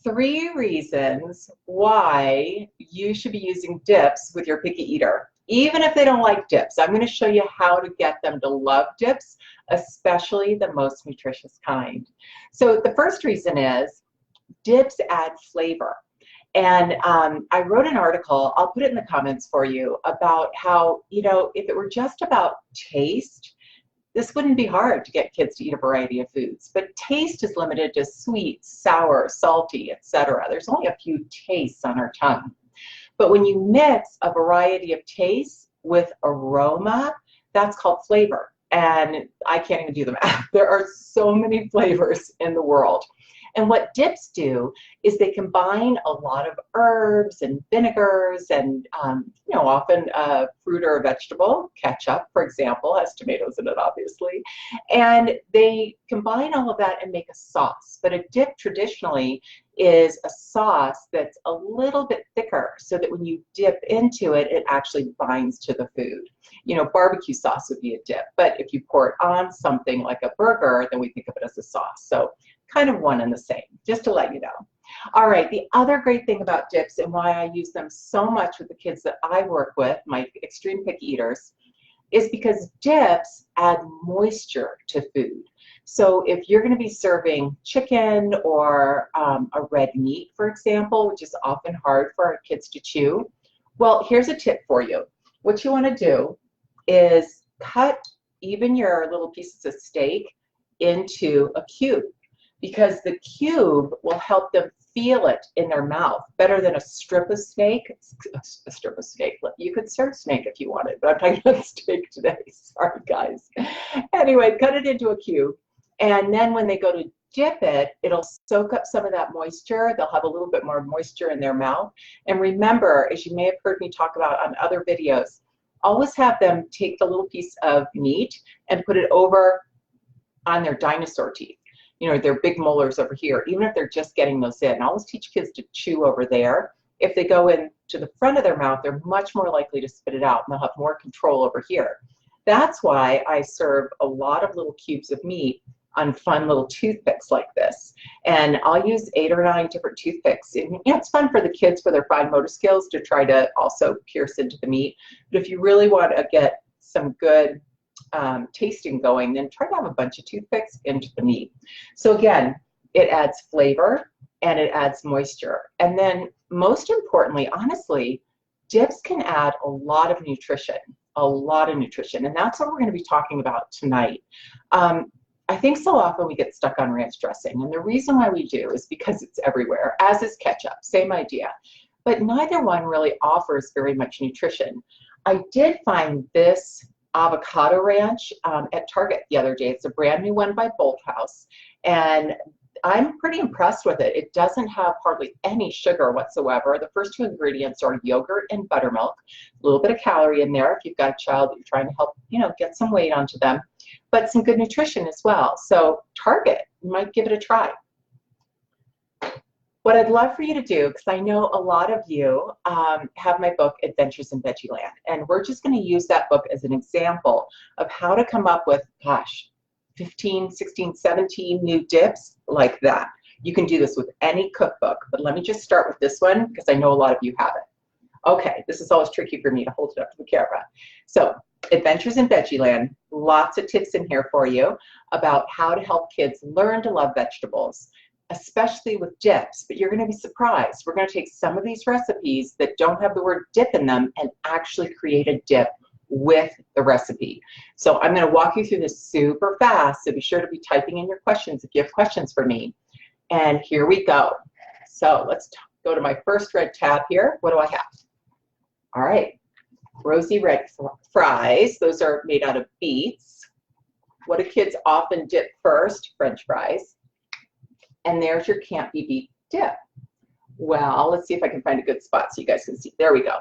3 reasons why you should be using dips with your picky eater, even if they don't like dips. I'm going to show you how to get them to love dips, especially the most nutritious kind. So the first reason is dips add flavor. And I wrote an article, I'll put it in the comments for you, about how, if it were just about taste, this wouldn't be hard to get kids to eat a variety of foods, but taste is limited to sweet, sour, salty, etc. There's only a few tastes on our tongue. But when you mix a variety of tastes with aroma, that's called flavor. And I can't even do the math. There are so many flavors in the world. And what dips do is they combine a lot of herbs and vinegars and, often fruit or a vegetable. Ketchup, for example, has tomatoes in it, obviously. And they combine all of that and make a sauce. But a dip traditionally is a sauce that's a little bit thicker so that when you dip into it, it actually binds to the food. Barbecue sauce would be a dip. But if you pour it on something like a burger, then we think of it as a sauce. So kind of one and the same, just to let you know. All right, the other great thing about dips and why I use them so much with the kids that I work with, my extreme picky eaters, is because dips add moisture to food. So if you're going to be serving chicken or a red meat, for example, which is often hard for our kids to chew, well, here's a tip for you. What you want to do is cut even your little pieces of steak into a cube, because the cube will help them feel it in their mouth better than a strip of steak. A strip of steak. You could serve steak if you wanted, but I'm talking about steak today. Sorry, guys. Anyway, cut it into a cube, and then when they go to dip it, it'll soak up some of that moisture. They'll have a little bit more moisture in their mouth. And remember, as you may have heard me talk about on other videos, always have them take the little piece of meat and put it over on their dinosaur teeth. Their big molars over here, even if they're just getting those in. I always teach kids to chew over there. If they go in to the front of their mouth, they're much more likely to spit it out, and they'll have more control over here. That's why I serve a lot of little cubes of meat on fun little toothpicks like this. And I'll use 8 or 9 different toothpicks. And it's fun for the kids for their fine motor skills to try to also pierce into the meat. But if you really want to get some good tasting going, then try to have a bunch of toothpicks into the meat. So again, it adds flavor and it adds moisture. And then most importantly, honestly, dips can add a lot of nutrition, and that's what we're going to be talking about tonight. I think so often we get stuck on ranch dressing, and the reason why we do is because it's everywhere, as is ketchup, same idea. But neither one really offers very much nutrition. I did find this avocado ranch at Target the other day. It's a brand new one by Bolthouse, and I'm pretty impressed with it. It doesn't have hardly any sugar whatsoever. The first 2 ingredients are yogurt and buttermilk. A little bit of calorie in there if you've got a child that you're trying to help, get some weight onto them, but some good nutrition as well. So Target, you might give it a try. What I'd love for you to do, because I know a lot of you have my book, Adventures in Veggieland, and we're just going to use that book as an example of how to come up with, 15, 16, 17 new dips like that. You can do this with any cookbook, but let me just start with this one because I know a lot of you have it. Okay, this is always tricky for me to hold it up to the camera. So, Adventures in Veggieland, lots of tips in here for you about how to help kids learn to love vegetables, especially with dips, but you're going to be surprised. We're going to take some of these recipes that don't have the word dip in them and actually create a dip with the recipe. So I'm going to walk you through this super fast, so be sure to be typing in your questions if you have questions for me. And here we go. So let's go to my first red tab here. What do I have? All right, rosy red fries. Those are made out of beets. What do kids often dip first? French fries. And there's your can't be beat dip. Well, let's see if I can find a good spot so you guys can see. There we go.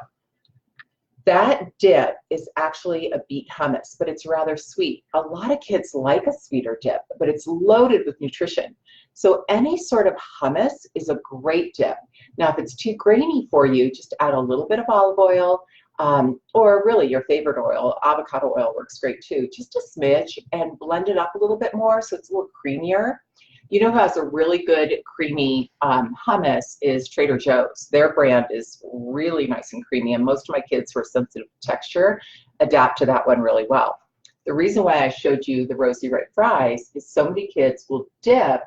That dip is actually a beet hummus, but it's rather sweet. A lot of kids like a sweeter dip, but it's loaded with nutrition. So any sort of hummus is a great dip. Now, if it's too grainy for you, just add a little bit of olive oil, or really your favorite oil. Avocado oil works great too. Just a smidge and blend it up a little bit more so it's a little creamier. You know who has a really good creamy hummus is Trader Joe's. Their brand is really nice and creamy, and most of my kids who are sensitive to texture adapt to that one really well. The reason why I showed you the rosy red fries is so many kids will dip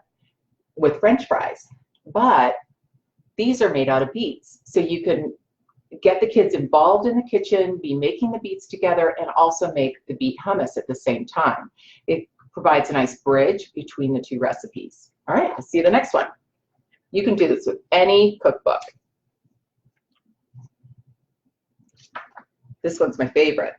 with French fries, but these are made out of beets. So you can get the kids involved in the kitchen, be making the beets together, and also make the beet hummus at the same time. It provides a nice bridge between the two recipes. All right, let's see the next one. You can do this with any cookbook. This one's my favorite.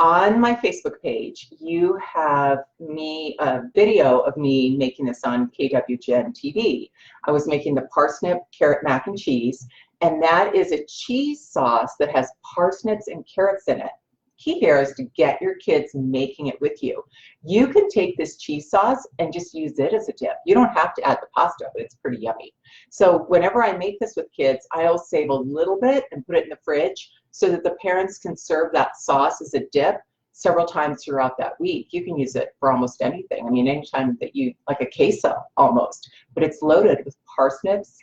On my Facebook page, you have a video of me making this on KWGN TV. I was making the parsnip carrot mac and cheese, and that is a cheese sauce that has parsnips and carrots in it. Key here is to get your kids making it with you. You can take this cheese sauce and just use it as a dip. You don't have to add the pasta, but it's pretty yummy. So whenever I make this with kids, I'll save a little bit and put it in the fridge so that the parents can serve that sauce as a dip several times throughout that week. You can use it for almost anything. I mean, anytime that you, like a queso almost, but it's loaded with parsnips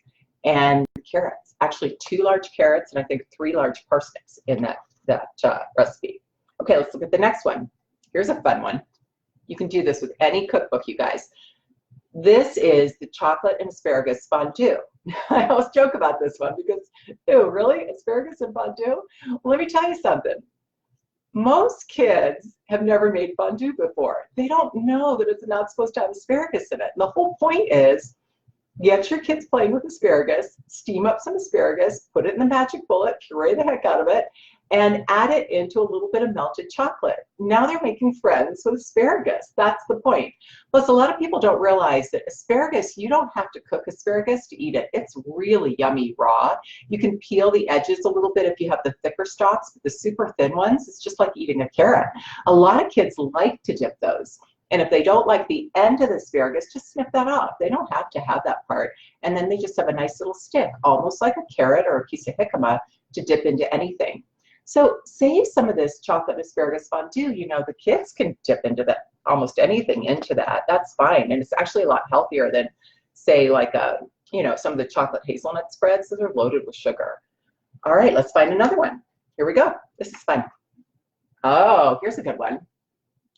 and carrots. Actually 2 large carrots and I think 3 large parsnips in that recipe. Okay, let's look at the next one. Here's a fun one. You can do this with any cookbook, you guys. This is the chocolate and asparagus fondue. I always joke about this one because, ew, really? Asparagus and fondue? Well, let me tell you something. Most kids have never made fondue before. They don't know that it's not supposed to have asparagus in it. And the whole point is, get your kids playing with asparagus, steam up some asparagus, put it in the magic bullet, puree the heck out of it, and add it into a little bit of melted chocolate. Now they're making friends with asparagus. That's the point. Plus, a lot of people don't realize that asparagus, you don't have to cook asparagus to eat it. It's really yummy raw. You can peel the edges a little bit if you have the thicker stalks, but the super thin ones, it's just like eating a carrot. A lot of kids like to dip those. And if they don't like the end of the asparagus, just snip that off. They don't have to have that part. And then they just have a nice little stick, almost like a carrot or a piece of jicama, to dip into anything. So save some of this chocolate asparagus fondue. You know, the kids can dip into that, almost anything into that. That's fine. And it's actually a lot healthier than, say, like some of the chocolate hazelnut spreads that are loaded with sugar. All right, let's find another one. Here we go. This is fun. Oh, here's a good one.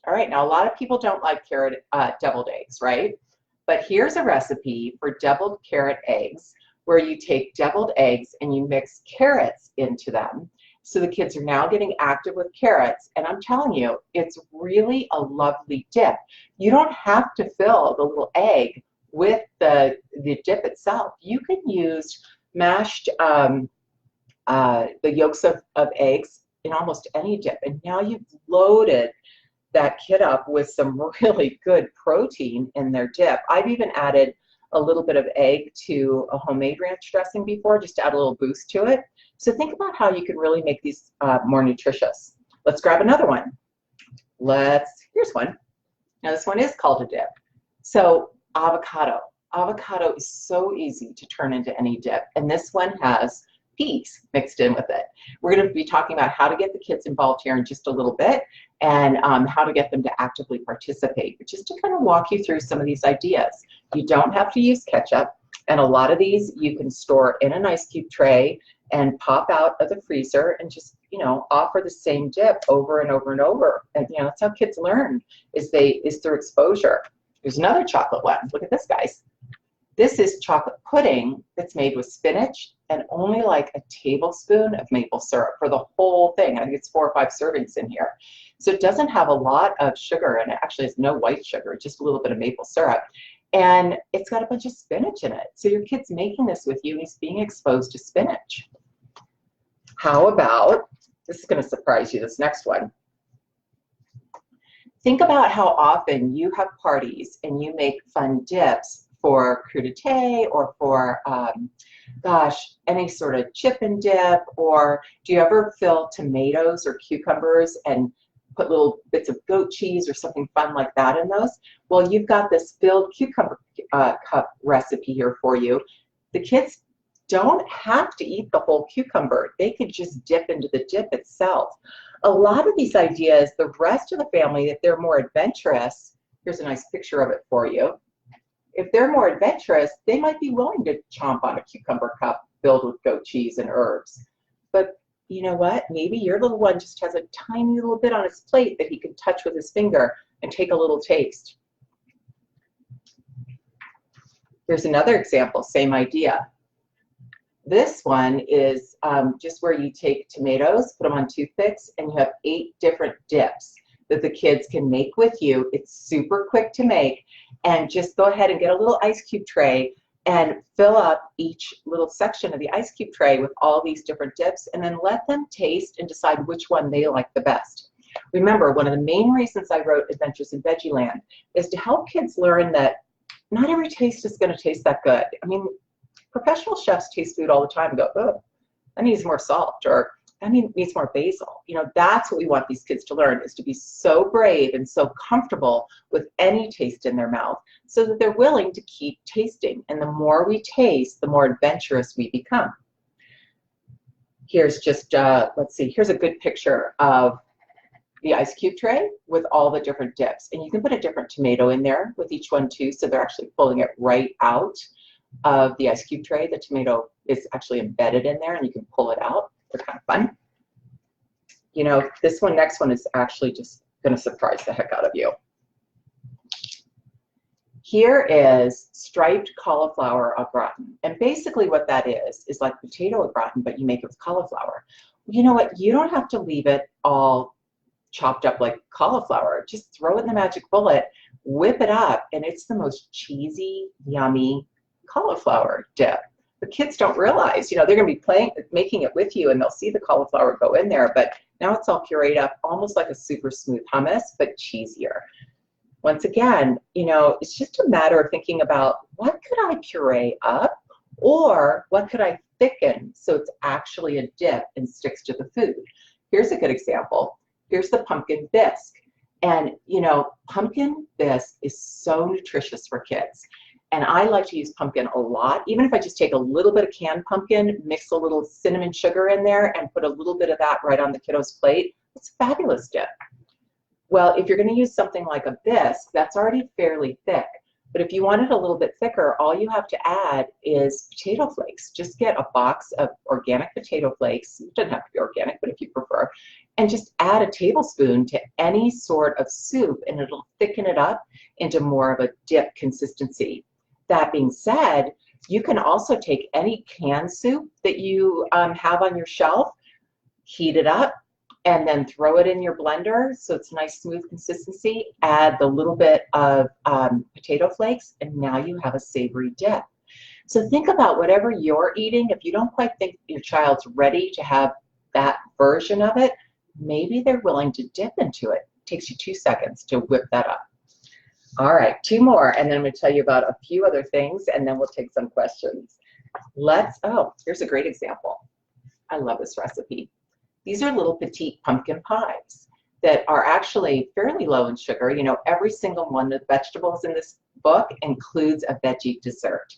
All right, now a lot of people don't like carrot deviled eggs, right? But here's a recipe for deviled carrot eggs where you take deviled eggs and you mix carrots into them. So the kids are now getting active with carrots, and I'm telling you, it's really a lovely dip. You don't have to fill the little egg with the dip itself. You can use mashed the yolks of eggs in almost any dip, and now you've loaded that kid up with some really good protein in their dip. I've even added a little bit of egg to a homemade ranch dressing before, just to add a little boost to it. So think about how you can really make these more nutritious. Let's grab another one. Here's one. Now this one is called a dip. So avocado. Avocado is so easy to turn into any dip, and this one has peas mixed in with it. We're going to be talking about how to get the kids involved here in just a little bit, and how to get them to actively participate, but just to kind of walk you through some of these ideas. You don't have to use ketchup, and a lot of these you can store in an ice cube tray and pop out of the freezer and just, offer the same dip over and over and over. And, that's how kids learn, is through exposure. There's another chocolate one. Look at this, guys. This is chocolate pudding that's made with spinach and only like a tablespoon of maple syrup for the whole thing. I think it's 4 or 5 servings in here. So it doesn't have a lot of sugar, and it actually has no white sugar, just a little bit of maple syrup. And it's got a bunch of spinach in it. So your kid's making this with you, and he's being exposed to spinach. How about, this is going to surprise you, this next one. Think about how often you have parties and you make fun dips for crudité or for, any sort of chip and dip, or do you ever fill tomatoes or cucumbers and put little bits of goat cheese or something fun like that in those? Well, you've got this filled cucumber cup recipe here for you. The kids don't have to eat the whole cucumber. They could just dip into the dip itself. A lot of these ideas, the rest of the family, if they're more adventurous, Here's a nice picture of it for you. If they're more adventurous, they might be willing to chomp on a cucumber cup filled with goat cheese and herbs. But you know what? Maybe your little one just has a tiny little bit on his plate that he can touch with his finger and take a little taste. Here's another example, same idea. This one is just where you take tomatoes, put them on toothpicks, and you have 8 different dips that the kids can make with you. It's super quick to make, and just go ahead and get a little ice cube tray and fill up each little section of the ice cube tray with all these different dips, and then let them taste and decide which one they like the best. Remember, one of the main reasons I wrote Adventures in Veggieland is to help kids learn that not every taste is going to taste that good. I mean, professional chefs taste food all the time and go, oh, that needs more salt, or that needs more basil. You know, that's what we want these kids to learn, is to be so brave and so comfortable with any taste in their mouth so that they're willing to keep tasting. And the more we taste, the more adventurous we become. Here's just, let's see, here's a good picture of the ice cube tray with all the different dips. And you can put a different tomato in there with each one too, so they're actually pulling it right out of the ice cube tray. The tomato is actually embedded in there and you can pull it out. They're kind of fun. You know, this one, next one is actually just going to surprise the heck out of you. Here is striped cauliflower au gratin. And basically what that is like potato au gratin, but you make it with cauliflower. You know what? You don't have to leave it all chopped up like cauliflower. Just throw it in the magic bullet, whip it up, and it's the most cheesy, yummy cauliflower dip. The kids don't realize, you know, they're going to be making it with you, and they'll see the cauliflower go in there, but now it's all pureed up, almost like a super smooth hummus, but cheesier. Once again, you know, it's just a matter of thinking about what could I puree up, or what could I thicken so it's actually a dip and sticks to the food. Here's a good example. Here's the pumpkin bisque. And, you know, pumpkin bisque is so nutritious for kids. And I like to use pumpkin a lot. Even if I just take a little bit of canned pumpkin, mix a little cinnamon sugar in there, and put a little bit of that right on the kiddo's plate, it's a fabulous dip. Well, if you're going to use something like a bisque, that's already fairly thick. But if you want it a little bit thicker, all you have to add is potato flakes. Just get a box of organic potato flakes. It doesn't have to be organic, but if you prefer, and just add a tablespoon to any sort of soup, and it'll thicken it up into more of a dip consistency. That being said, you can also take any canned soup that you have on your shelf, heat it up, and then throw it in your blender so it's nice smooth consistency. Add the little bit of potato flakes, and now you have a savory dip. So think about whatever you're eating. If you don't quite think your child's ready to have that version of it, maybe they're willing to dip into it. It takes you 2 seconds to whip that up. All right, 2 more, and then I'm going to tell you about a few other things, and then we'll take some questions. Oh, here's a great example. I love this recipe. These are little petite pumpkin pies that are actually fairly low in sugar. You know, every single one of the vegetables in this book includes a veggie dessert.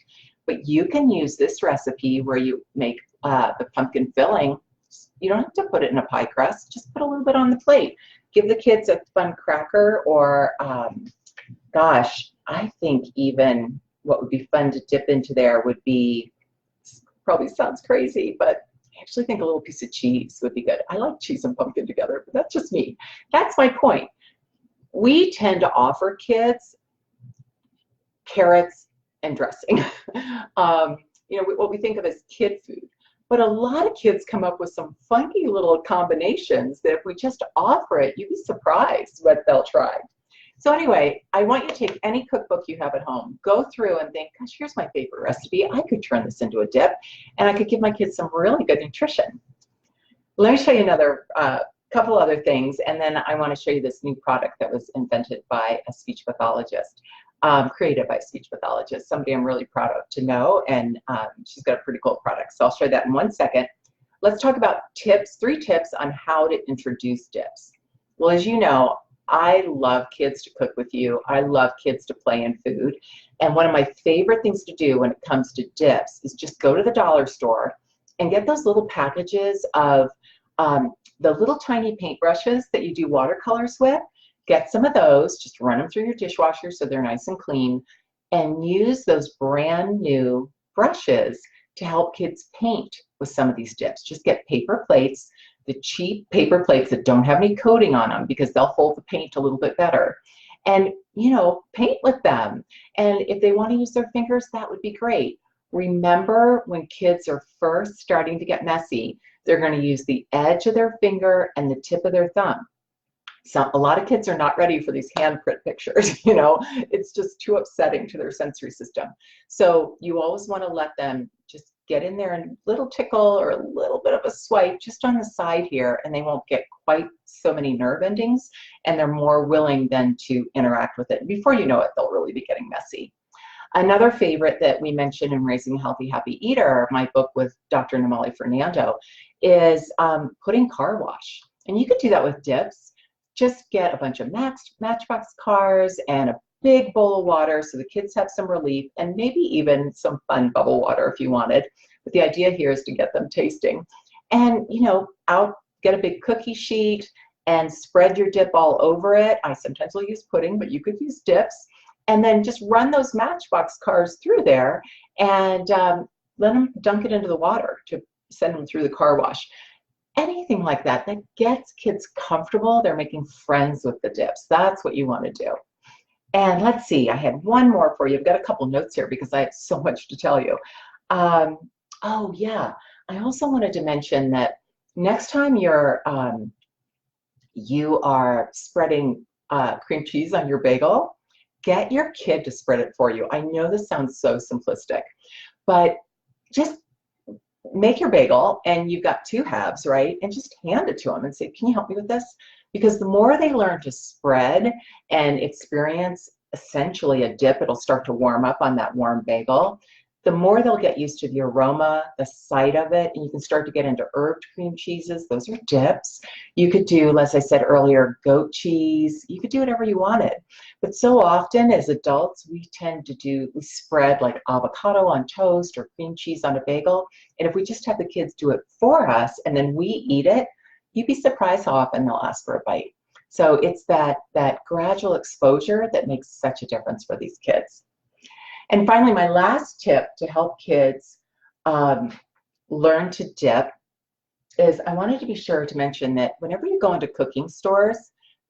But you can use this recipe where you make the pumpkin filling. You don't have to put it in a pie crust. Just put a little bit on the plate. Give the kids a fun cracker, or gosh, I think even what would be fun to dip into there would be, probably sounds crazy, but I actually think a little piece of cheese would be good. I like cheese and pumpkin together, but that's just me. That's my point. We tend to offer kids carrots and dressing. You know, what we think of as kid food. But a lot of kids come up with some funky little combinations that if we just offer it, you'd be surprised what they'll try. So anyway, I want you to take any cookbook you have at home, go through and think, gosh, here's my favorite recipe. I could turn this into a dip, and I could give my kids some really good nutrition. Let me show you another couple other things, and then I want to show you this new product that was invented by a speech pathologist, created by a speech pathologist, somebody I'm really proud of to know, and she's got a pretty cool product. So I'll show you that in 1 second. Let's talk about tips, 3 tips on how to introduce dips. Well, as you know, I love kids to cook with you. I love kids to play in food. And one of my favorite things to do when it comes to dips is just go to the dollar store and get those little packages of the little tiny paintbrushes that you do watercolors with. Get some of those, just run them through your dishwasher so they're nice and clean, and use those brand new brushes to help kids paint with some of these dips. Just get paper plates, the cheap paper plates that don't have any coating on them, because they'll hold the paint a little bit better. And, paint with them. And if they want to use their fingers, that would be great. Remember, when kids are first starting to get messy, they're going to use the edge of their finger and the tip of their thumb. A lot of kids are not ready for these handprint pictures, it's just too upsetting to their sensory system. So you always want to let them just get in there and a little tickle or a little bit of a swipe just on the side here, and they won't get quite so many nerve endings, and they're more willing then to interact with it. Before you know it, they'll really be getting messy. Another favorite that we mentioned in Raising a Healthy, Happy Eater, my book with Dr. Namali Fernando, is putting car wash. And you could do that with dips. Just get a bunch of Matchbox cars and a big bowl of water so the kids have some relief, and maybe even some fun bubble water if you wanted. But the idea here is to get them tasting. And, get a big cookie sheet and spread your dip all over it. I sometimes will use pudding, but you could use dips. And then just run those Matchbox cars through there and let them dunk it into the water to send them through the car wash. Anything like that gets kids comfortable. They're making friends with the dips. That's what you want to do. And let's see, I had one more for you. I've got a couple notes here because I have so much to tell you. Oh yeah, I also wanted to mention that next time you are spreading cream cheese on your bagel, get your kid to spread it for you. I know this sounds so simplistic, but just make your bagel, and you've got 2 halves, right? And just hand it to them and say, can you help me with this? Because the more they learn to spread and experience essentially a dip, it'll start to warm up on that warm bagel. The more they'll get used to the aroma, the sight of it, and you can start to get into herbed cream cheeses. Those are dips. You could do, as I said earlier, goat cheese. You could do whatever you wanted. But so often as adults, we spread like avocado on toast or cream cheese on a bagel. And if we just have the kids do it for us and then we eat it, you'd be surprised how often they'll ask for a bite. So it's that gradual exposure that makes such a difference for these kids. And finally, my last tip to help kids learn to dip is I wanted to be sure to mention that whenever you go into cooking stores,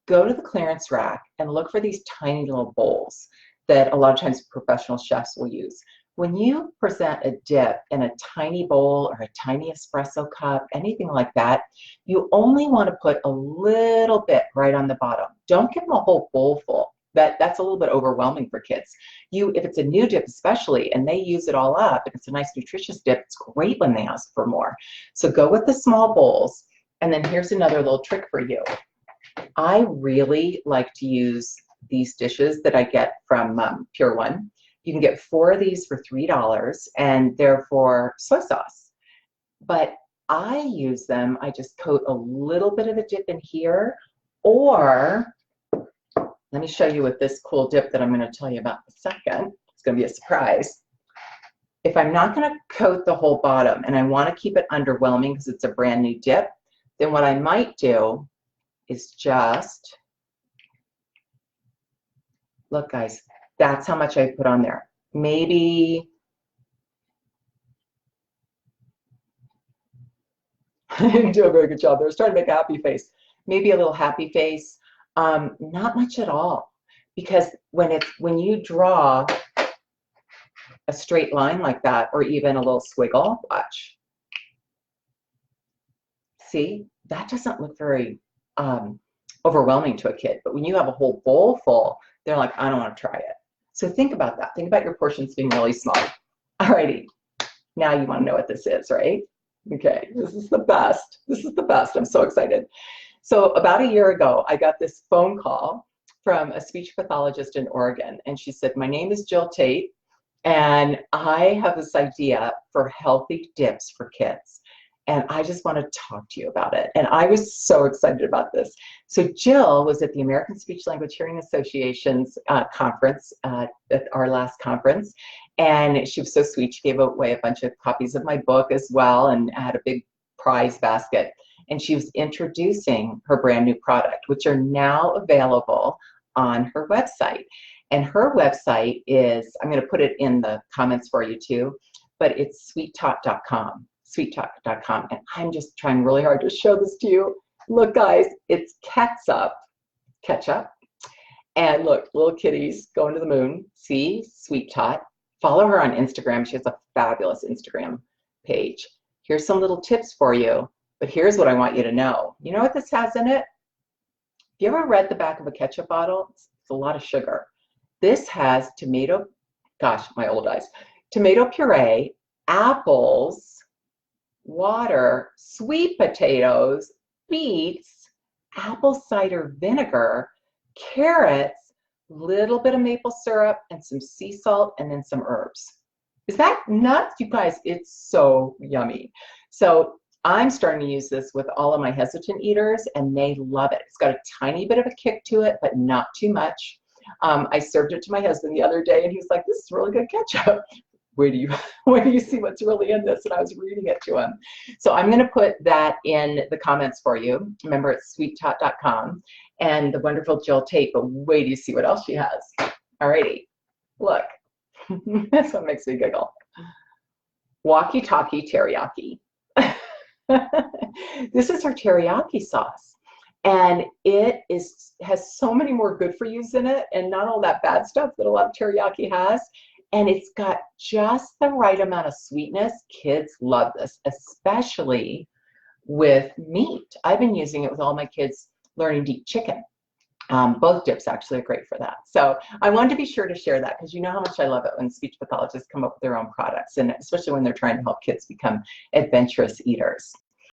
go to the clearance rack and look for these tiny little bowls that a lot of times professional chefs will use. When you present a dip in a tiny bowl or a tiny espresso cup, anything like that, you only want to put a little bit right on the bottom. Don't give them a whole bowl full. That's a little bit overwhelming for kids. If it's a new dip especially, and they use it all up, and it's a nice nutritious dip, it's great when they ask for more. So go with the small bowls. And then here's another little trick for you. I really like to use these dishes that I get from Pure One. You can get 4 of these for $3, and they're for soy sauce. But I use them, I just coat a little bit of the dip in here, or let me show you with this cool dip that I'm going to tell you about in a second. It's going to be a surprise. If I'm not going to coat the whole bottom and I want to keep it underwhelming because it's a brand new dip, then what I might do is just, look guys, that's how much I put on there. Maybe, I didn't do a very good job there. I was trying to make a happy face. Maybe a little happy face. Not much at all, because when you draw a straight line like that, or even a little swiggle, watch. See, that doesn't look very overwhelming to a kid, but when you have a whole bowl full, they're like, I don't want to try it. So think about that. Think about your portions being really small. Alrighty, now you want to know what this is, right? Okay, this is the best. This is the best. I'm so excited. So about a year ago, I got this phone call from a speech pathologist in Oregon, and she said, my name is Jill Tate, and I have this idea for healthy dips for kids, and I just want to talk to you about it. And I was so excited about this. So Jill was at the American Speech Language Hearing Association's conference, at our last conference, and she was so sweet. She gave away a bunch of copies of my book as well, and had a big prize basket. and she was introducing her brand new product, which are now available on her website. And her website is, I'm going to put it in the comments for you too, but it's sweettalk.com, sweettalk.com. And I'm just trying really hard to show this to you. Look, guys, it's ketchup. And look, little kitties going to the moon. See, Sweet Tot. Follow her on Instagram. She has a fabulous Instagram page. Here's some little tips for you, but here's what I want you to know. You know what this has in it? Have you ever read the back of a ketchup bottle? It's a lot of sugar. This has tomato, gosh, my old eyes, tomato puree, apples, water, sweet potatoes, beets, apple cider vinegar, carrots, little bit of maple syrup, and some sea salt, and then some herbs. Is that nuts, you guys? It's so yummy. So I'm starting to use this with all of my hesitant eaters, and they love it. It's got a tiny bit of a kick to it, but not too much. I served it to my husband the other day, and he's like, "This is really good ketchup." Where do you see what's really in this? And I was reading it to him. So I'm going to put that in the comments for you. Remember, it's sweettot.com and the wonderful Jill Tate. But wait, do you see what else she has? Alrighty, look. That's what makes me giggle. Walkie-talkie teriyaki. This is her teriyaki sauce, and it has so many more good for yous in it, and not all that bad stuff that a lot of teriyaki has. And it's got just the right amount of sweetness. Kids love this, especially with meat. I've been using it with all my kids learning to eat chicken. Both dips actually are great for that. So I wanted to be sure to share that because you know how much I love it when speech pathologists come up with their own products, and especially when they're trying to help kids become adventurous eaters.